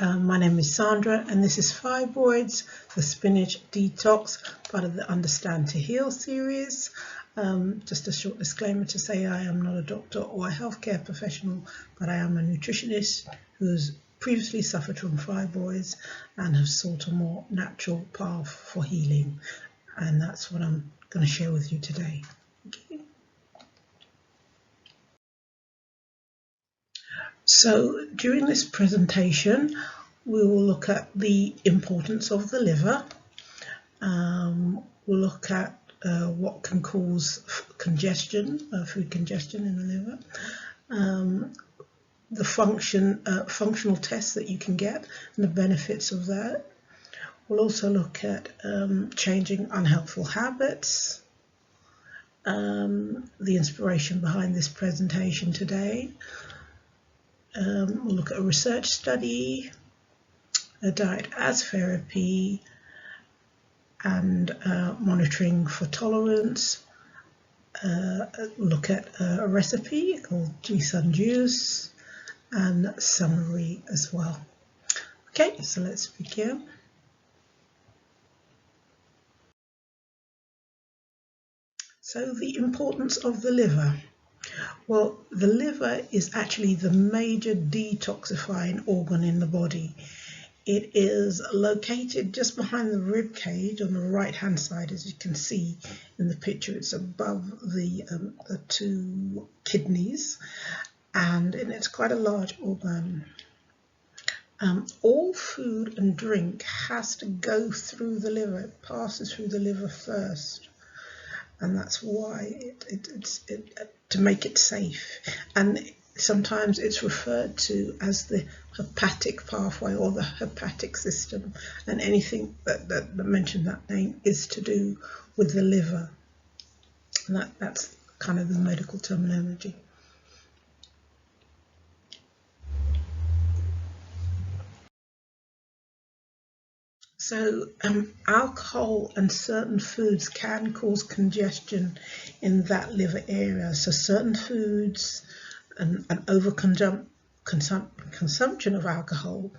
My name is Sandra and this is Fibroids, the Spinach Detox, part of the Understand to Heal series. Just a short disclaimer to say I am not a doctor or a healthcare professional, but I am a nutritionist who's previously suffered from fibroids and have sought a more natural path for healing. And that's what I'm going to share with you today. Okay. So during this presentation, we will look at the importance of the liver. We'll look at what can cause congestion, food congestion in the liver, the functional tests that you can get and the benefits of that. We'll also look at changing unhelpful habits, the inspiration behind this presentation today. We'll look at a research study, a diet as therapy, and monitoring for tolerance. Look at a recipe called G-Sun juice and summary as well. Okay, so let's begin. So the importance of the liver. Well, the liver is actually the major detoxifying organ in the body. It is located just behind the rib cage on the right hand side, as you can see in the picture. It's above the two kidneys, and it's quite a large organ. All food and drink has to go through the liver. It passes through the liver first. And that's why to make it safe. And sometimes it's referred to as the hepatic pathway or the hepatic system. And anything that mentions that name is to do with the liver. And that's kind of the medical terminology. So alcohol and certain foods can cause congestion in that liver area. So certain foods and consumption of alcohol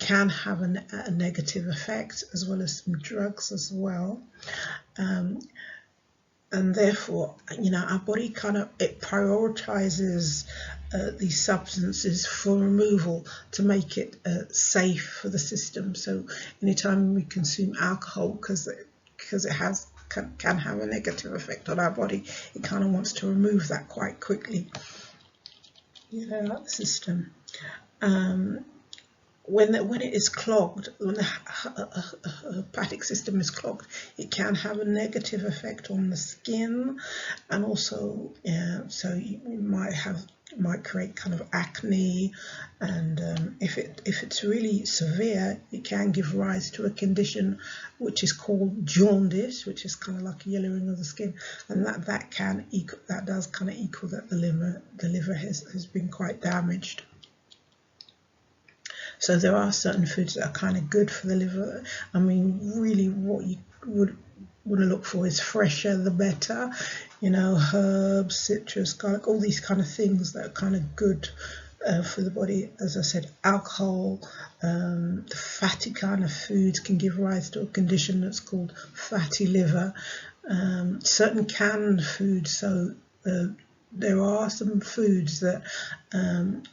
can have a negative effect, as well as some drugs as well. And therefore, our body it prioritizes these substances for removal to make it safe for the system. So anytime we consume alcohol, because it can have a negative effect on our body, it kind of wants to remove that quite quickly out of the system. When it is clogged, when the hepatic system is clogged, it can have a negative effect on the skin, and also so you might create kind of acne, and if it's really severe, it can give rise to a condition which is called jaundice, which is kind of like a yellowing of the skin, and that does kind of equal that the liver has been quite damaged. So there are certain foods that are kind of good for the liver. I mean, really what you would want to look for is fresher the better. Herbs, citrus, garlic, all these kind of things that are kind of good for the body. As I said, alcohol, the fatty kind of foods can give rise to a condition that's called fatty liver. Certain canned foods, so there are some foods that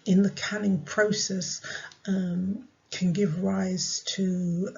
in the canning process can give rise to,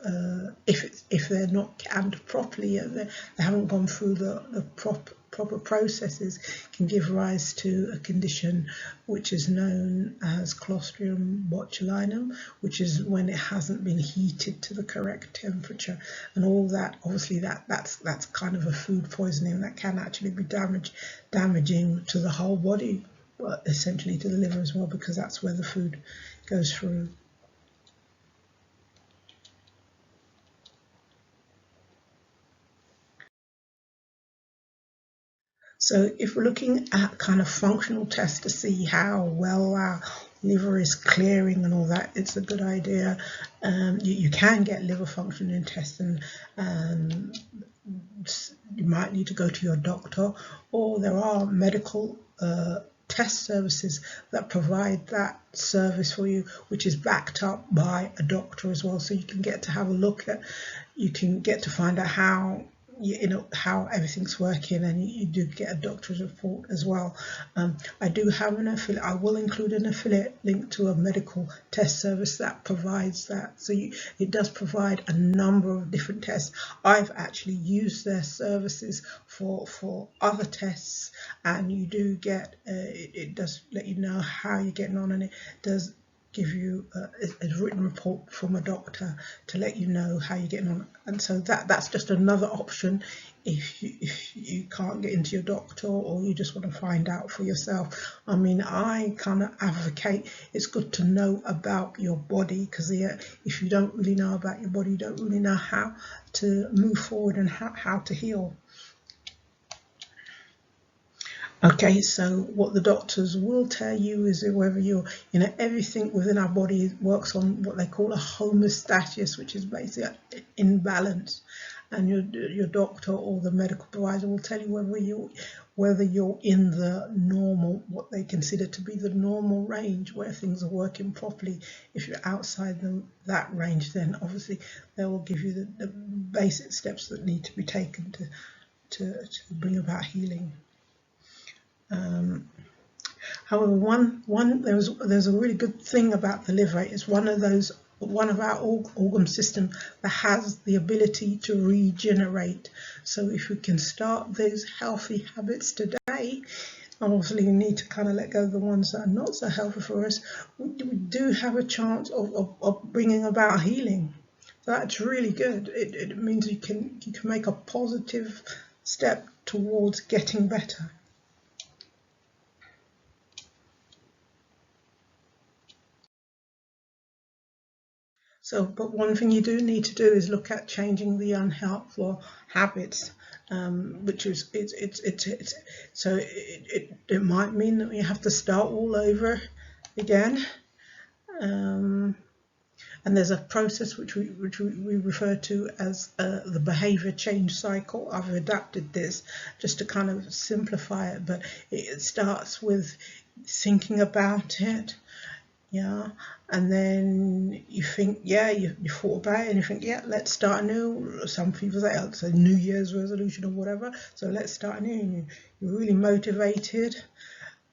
if they're not canned properly, they haven't gone through the proper processes, can give rise to a condition which is known as Clostridium botulinum, which is when it hasn't been heated to the correct temperature, and all that. Obviously, that's kind of a food poisoning that can actually be damaging to the whole body, but essentially to the liver as well, because that's where the food goes through. So if we're looking at kind of functional tests to see how well our liver is clearing and all that, it's a good idea. You can get liver function tests, and you might need to go to your doctor, or there are medical test services that provide that service for you, which is backed up by a doctor as well. So you can get to have a look at, you can get to find out how how everything's working, and you do get a doctor's report as well. I do have an affiliate. I will include an affiliate link to a medical test service that provides that. So it does provide a number of different tests. I've actually used their services for other tests, and you do get it does let you know how you're getting on, and it does give you a written report from a doctor to let you know how you're getting on. And so that's just another option if you can't get into your doctor, or you just want to find out for yourself. I mean, I kind of advocate it's good to know about your body, because if you don't really know about your body, you don't really know how to move forward and how to heal. Okay, so what the doctors will tell you is that whether everything within our body works on what they call a homeostasis, which is basically in balance, and your doctor or the medical provider will tell you whether you're in the normal, what they consider to be the normal range, where things are working properly. If you're outside that range, then obviously they will give you the basic steps that need to be taken to bring about healing. However, there's a really good thing about the liver. It's one of our organ system that has the ability to regenerate. So if we can start those healthy habits today, obviously we need to kind of let go of the ones that are not so healthy for us, we do have a chance of bringing about healing. So that's really good. It means you can make a positive step towards getting better. So, but one thing you do need to do is look at changing the unhelpful habits, which is it might mean that you have to start all over again. And there's a process which we refer to as the behavior change cycle. I've adapted this just to kind of simplify it, but it starts with thinking about it. Yeah, and then you think, you thought about it, and you think, let's start anew. Some people say it's a New Year's resolution or whatever, so let's start anew. And you're really motivated,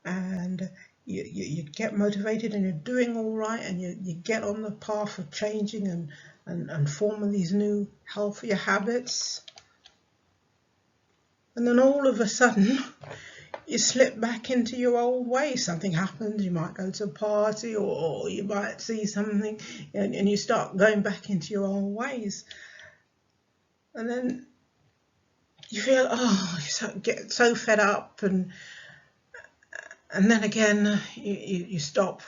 and you get motivated, and you're doing all right, and you get on the path of changing and forming these new healthier habits. And then all of a sudden, you slip back into your old ways. Something happens, you might go to a party, or you might see something, and you start going back into your old ways. And then you feel, you get so fed up, and then again you stop,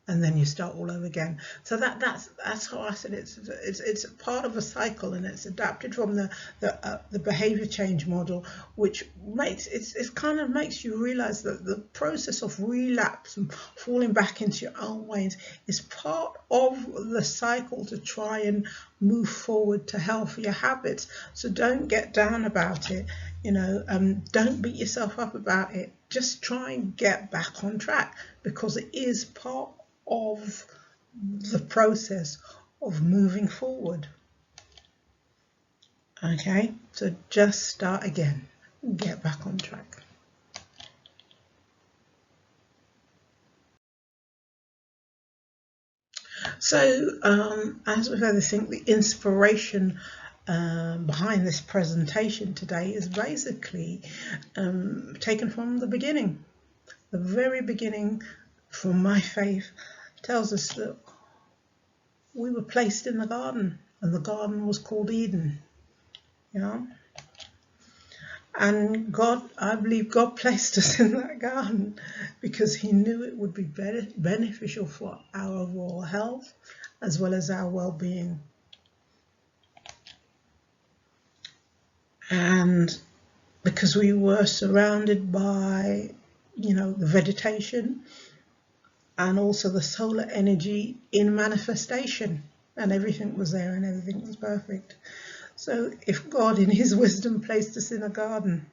and then you start all over again. So that's how I said it's part of a cycle, and it's adapted from the behavior change model, which makes it kind of makes you realize that the process of relapse and falling back into your own ways is part of the cycle to try and move forward to healthier habits. So don't get down about it, don't beat yourself up about it. Just try and get back on track, because it is part of the process of moving forward. Okay, so just start again, get back on track. So as with everything, the inspiration behind this presentation today is basically taken from the beginning. The very beginning, from my faith, tells us that we were placed in the garden, and the garden was called Eden. And I believe God placed us in that garden because he knew it would be beneficial for our overall health as well as our well-being. And because we were surrounded by the vegetation, and also the solar energy in manifestation, and everything was there and everything was perfect. So if God in his wisdom placed us in a garden,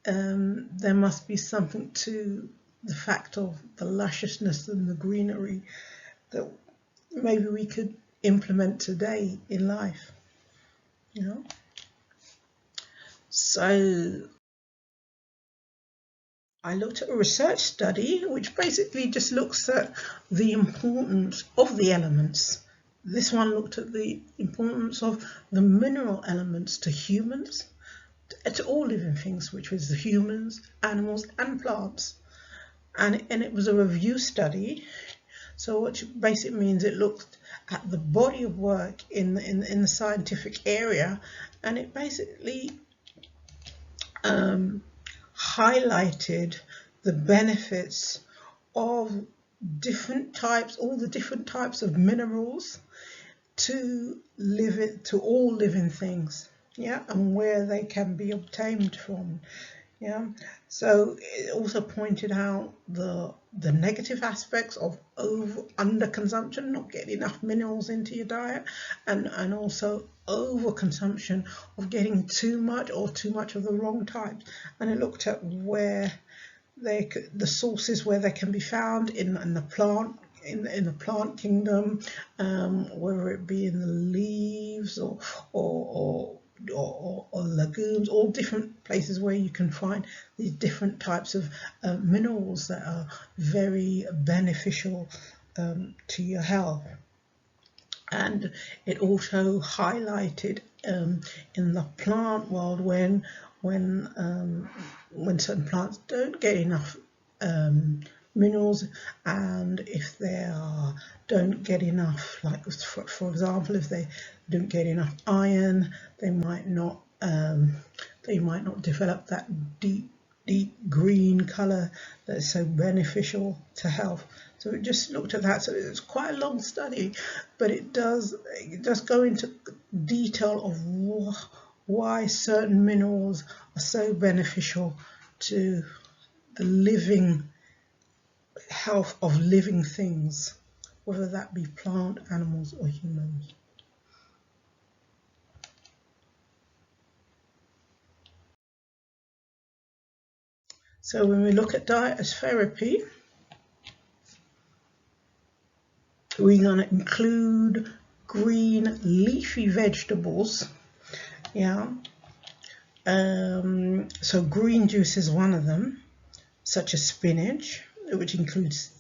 there must be something to the fact of the lusciousness and the greenery that maybe we could implement today in life, you know. So I looked at a research study which basically just looks at the importance of the elements. This one looked at the importance of the mineral elements to humans, to all living things, which was the humans, animals and plants. And it was a review study. So which basically means it looked at the body of work in the scientific area, and it basically highlighted the benefits of all the different types of minerals to all living things, yeah, and where they can be obtained from, yeah. So it also pointed out the negative aspects of under consumption, not getting enough minerals into your diet, and also overconsumption of getting too much or too much of the wrong types. And it looked at where the sources where they can be found in the plant, in the plant kingdom, whether it be in the leaves or legumes, all different places where you can find these different types of minerals that are very beneficial to your health. And it also highlighted in the plant world when certain plants don't get enough minerals, and if they don't get enough, like for example, if they don't get enough iron, they might not develop that deep green color that is so beneficial to health. So it just looked at that. So it's quite a long study, but it does go into detail of why certain minerals are so beneficial to the living health of living things, whether that be plant, animals or humans. So when we look at diet as therapy, we're going to include green leafy vegetables, yeah. So green juice is one of them, such as spinach, which includes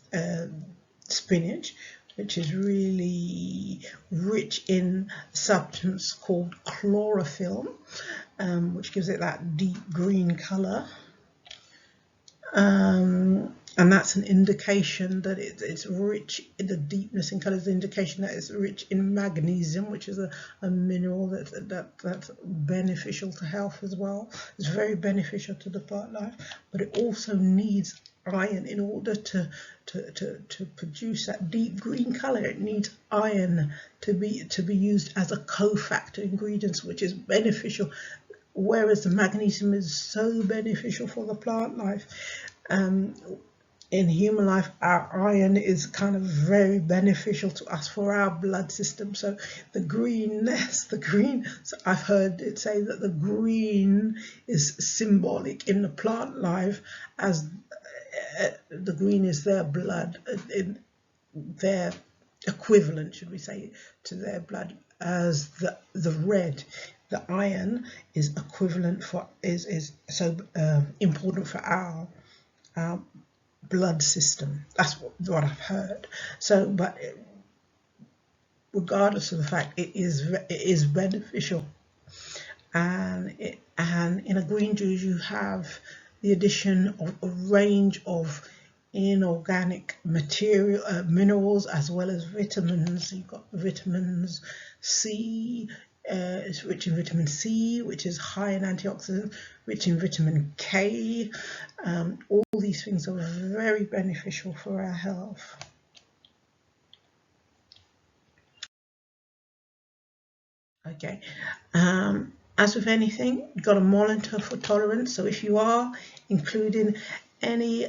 spinach, which is really rich in a substance called chlorophyll, which gives it that deep green color. And that's an indication that it's rich in the deepness in color, is an indication that it's rich in magnesium, which is a mineral that's beneficial to health as well. It's very beneficial to the plant life, but it also needs iron in order to produce that deep green color. It needs iron to be used as a cofactor ingredient, which is beneficial, whereas the magnesium is so beneficial for the plant life. In human life, our iron is kind of very beneficial to us for our blood system. So the greenness, so I've heard it say that the green is symbolic in the plant life, as the green is their blood, in their equivalent, should we say, to their blood, as the red, the iron, is equivalent for, is so important for our blood system. That's what I've heard. So, but regardless of the fact, it is beneficial, and in a green juice you have the addition of a range of inorganic material, minerals, as well as vitamins. You've got vitamins C. It's rich in vitamin C, which is high in antioxidants, rich in vitamin K. All these things are very beneficial for our health. Okay. As with anything, you've got to monitor for tolerance. So if you are including any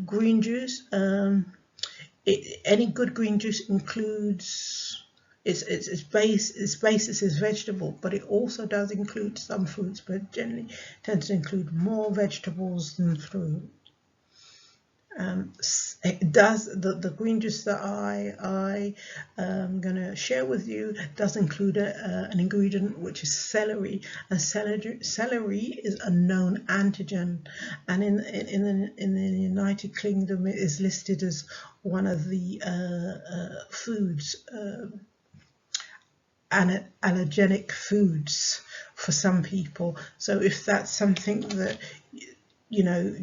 green juice, any good green juice includes its basis is vegetable, but it also does include some fruits, but generally tends to include more vegetables than fruit. It does, the green juice that I am going to share with you does include an ingredient which is celery, and celery is a known antigen, and in the United Kingdom it is listed as one of the foods, allergenic foods for some people. So if that's something that, you know,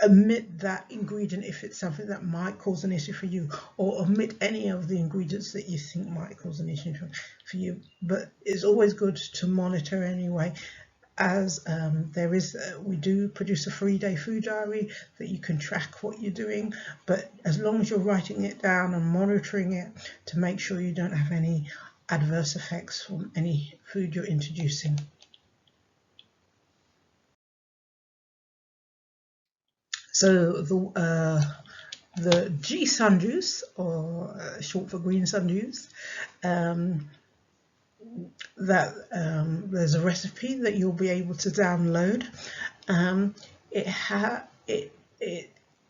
omit that ingredient if it's something that might cause an issue for you, or omit any of the ingredients that you think might cause an issue for you. But it's always good to monitor anyway, as we do produce a 3-day food diary that you can track what you're doing, but as long as you're writing it down and monitoring it to make sure you don't have any adverse effects from any food you're introducing. So the G sun juice, or short for green sun juice, there's a recipe that you'll be able to download.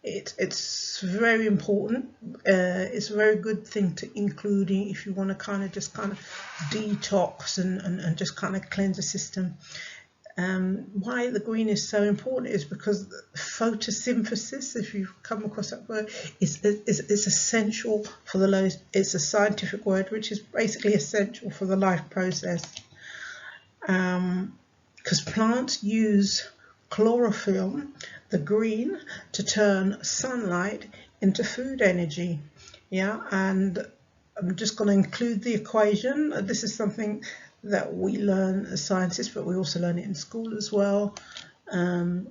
It's very important. It's a very good thing to include if you want to kind of detox and just kind of cleanse the system. Why the green is so important is because photosynthesis, if you've come across that word, is essential for the life. It's a scientific word which is basically essential for the life process, because plants use chlorophyll, the green, to turn sunlight into food energy. Yeah, and I'm just going to include the equation. This is something that we learn as scientists, but we also learn it in school as well. And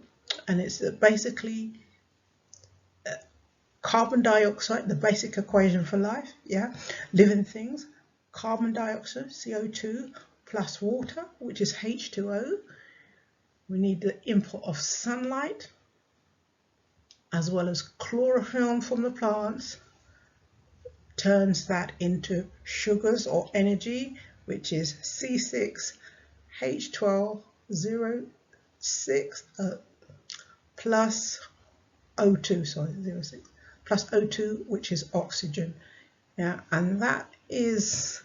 it's basically carbon dioxide, the basic equation for life, yeah, living things, carbon dioxide, CO2, plus water, which is H2O. We need the input of sunlight, as well as chlorophyll from the plants, turns that into sugars or energy, which is C6H12O6 plus O2, sorry, 06, plus O2, which is oxygen. Yeah, and that is,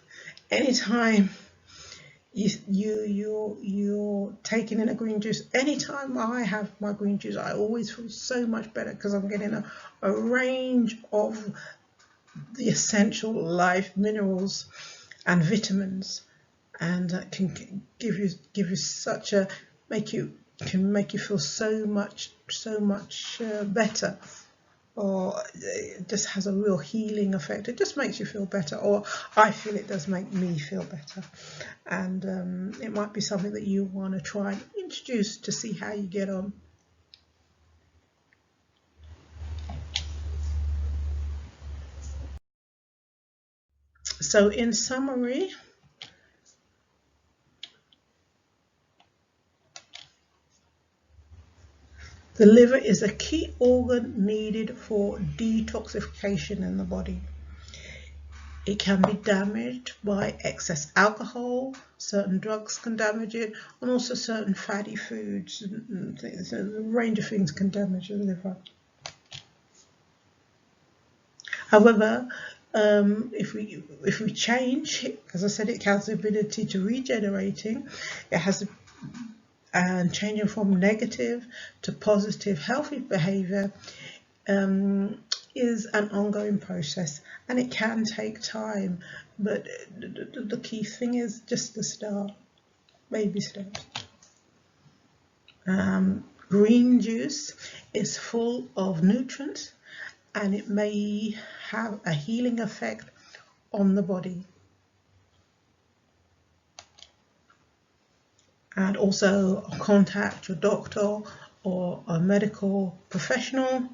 anytime you're taking in a green juice, anytime I have my green juice, I always feel so much better, because I'm getting a range of the essential life minerals and vitamins, and that can give you such a make you feel so much better, or it just has a real healing effect. It just makes you feel better, or I feel it does make me feel better, and it might be something that you want to try and introduce to see how you get on. So in summary, the liver is a key organ needed for detoxification in the body. It can be damaged by excess alcohol, certain drugs can damage it, and also certain fatty foods and things. A range of things can damage the liver. However, if we change, as I said, it has the ability to regenerating. It has and changing from negative to positive healthy behavior is an ongoing process, and it can take time, but the key thing is just the start, baby steps. Green juice is full of nutrients, and it may have a healing effect on the body. And also contact your doctor or a medical professional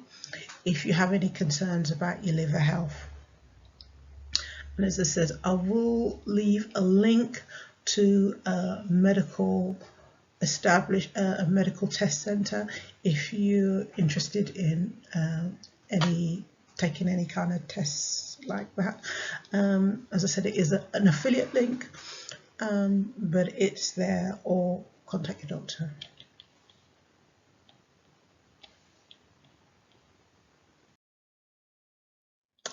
if you have any concerns about your liver health. And as I said, I will leave a link to a medical test center if you're interested in taking any kind of tests like that. As I said, it is an affiliate link, but it's there, or contact your doctor.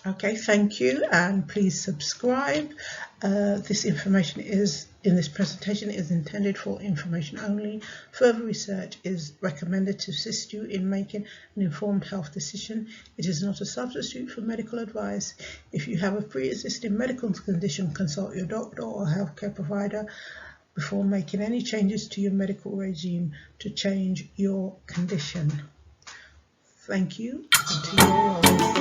Okay, thank you, and please subscribe. This information in this presentation is intended for information only. Further research is recommended to assist you in making an informed health decision. It is not a substitute for medical advice. If you have a pre-existing medical condition, consult your doctor or healthcare provider before making any changes to your medical regime to change your condition. Thank you, and to you all.